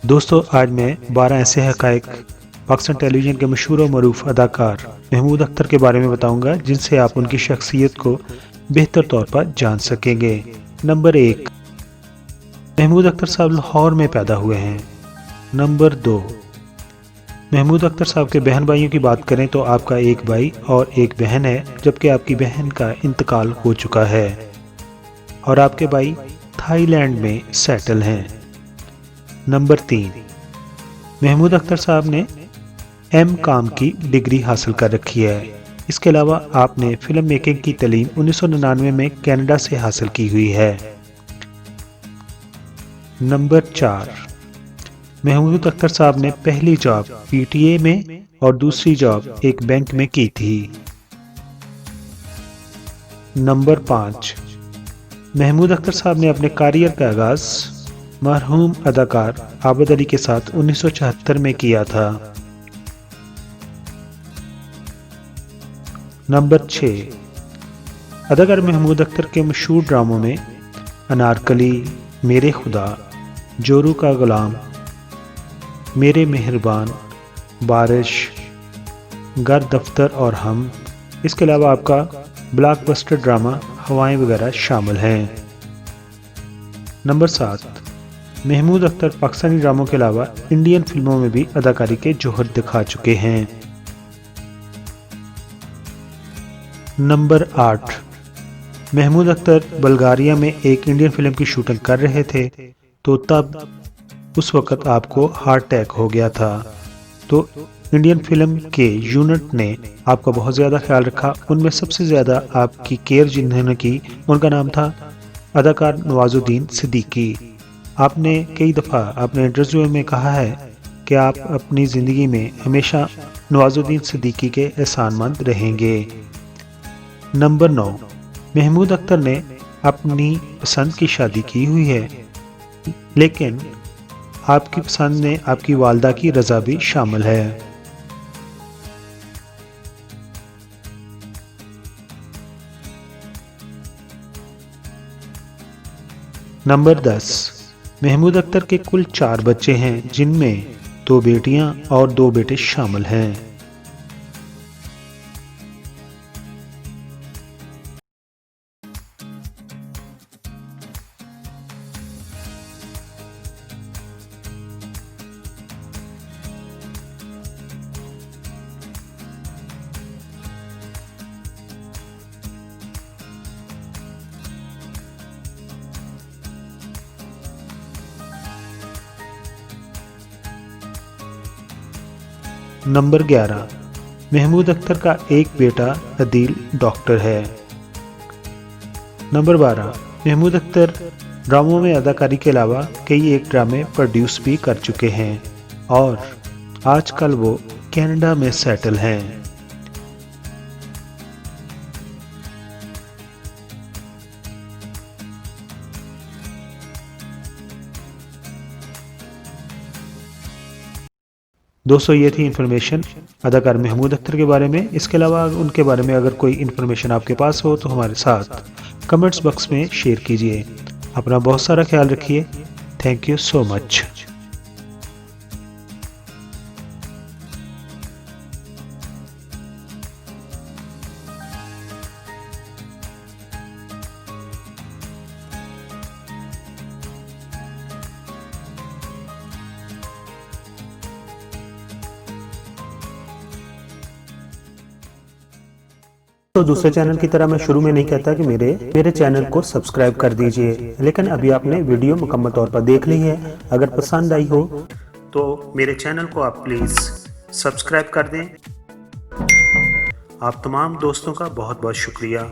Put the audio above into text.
दोस्तों आज मैं 12 ऐसे हक़ाइक़ पाकिस्तान टेलीविज़न के मशहूर और मरूफ अदाकार महमूद अख्तर के बारे में बताऊंगा जिनसे आप उनकी शख्सियत को बेहतर तौर पर जान सकेंगे। नंबर 1, महमूद अख्तर साहब लाहौर में पैदा हुए हैं। नंबर 2, महमूद अख्तर साहब के बहन भाइयों की बात करें तो आपका एक भाई और एक बहन है, जबकि आपकी बहन का इंतकाल हो चुका है और आपके भाई थाईलैंड में सेटल हैं। नंबर 3, महमूद अख्तर साहब ने M.Com की डिग्री हासिल कर रखी है। इसके अलावा आपने फिल्म मेकिंग की तालीम 1999 में कनाडा से हासिल की हुई है। नंबर 4, महमूद अख्तर साहब ने पहली जॉब PTA में और दूसरी जॉब एक बैंक में की थी। नंबर 5, महमूद अख्तर साहब ने अपने करियर का आगाज मरहूम अदाकार आबद अली के साथ 1974 में किया था। नंबर 6, अदाकार महमूद अख्तर के मशहूर ड्रामों में अनारकली, मेरे खुदा, जोरू का गुलाम, मेरे मेहरबान, बारिश, घर दफ्तर और हम, इसके अलावा आपका ब्लॉकबस्टर ड्रामा हवाएं वगैरह शामिल हैं। नंबर 7, महमूद अख्तर पाकिस्तानी ड्रामों के अलावा इंडियन फिल्मों में भी अदाकारी के जौहर दिखा चुके हैं। नंबर 8, महमूद अख्तर बल्गारिया में एक इंडियन फिल्म की शूटिंग कर रहे थे तो तब उस वक़्त आपको हार्ट अटैक हो गया था, तो इंडियन फिल्म के यूनिट ने आपका बहुत ज़्यादा ख्याल रखा। उनमें सबसे ज़्यादा आपकी केयर जिन्होंने की उनका नाम था अदाकार नवाजुद्दीन सिद्दीकी। आपने कई दफ़ा अपने इंटरव्यू में कहा है कि आप अपनी ज़िंदगी में हमेशा नवाजुद्दीन सिद्दीकी के एहसानमंद रहेंगे। नंबर 9, महमूद अख्तर ने अपनी पसंद की शादी की हुई है, लेकिन आपकी पसंद में आपकी वालदा की रज़ा भी शामिल है। नंबर 10, महमूद अख्तर के कुल 4 बच्चे हैं, जिनमें 2 बेटियां और 2 बेटे शामिल हैं। नंबर 11, महमूद अख्तर का एक बेटा अदील डॉक्टर है। नंबर 12, महमूद अख्तर ड्रामों में अदाकारी के अलावा कई एक ड्रामे प्रोड्यूस भी कर चुके हैं और आजकल वो कनाडा में सेटल हैं। दोस्तों ये थी इन्फॉर्मेशन अदाकार महमूद अख्तर के बारे में। इसके अलावा उनके बारे में अगर कोई इन्फॉर्मेशन आपके पास हो तो हमारे साथ कमेंट्स बॉक्स में शेयर कीजिए। अपना बहुत सारा ख्याल रखिए। Thank you so much. तो दूसरे चैनल की तरह मैं शुरू में नहीं कहता कि मेरे चैनल को सब्सक्राइब कर दीजिए, लेकिन अभी आपने वीडियो मुकम्मल तौर पर देख ली है। अगर पसंद आई हो तो मेरे चैनल को आप प्लीज़ सब्सक्राइब कर दें। आप तमाम दोस्तों का बहुत बहुत शुक्रिया।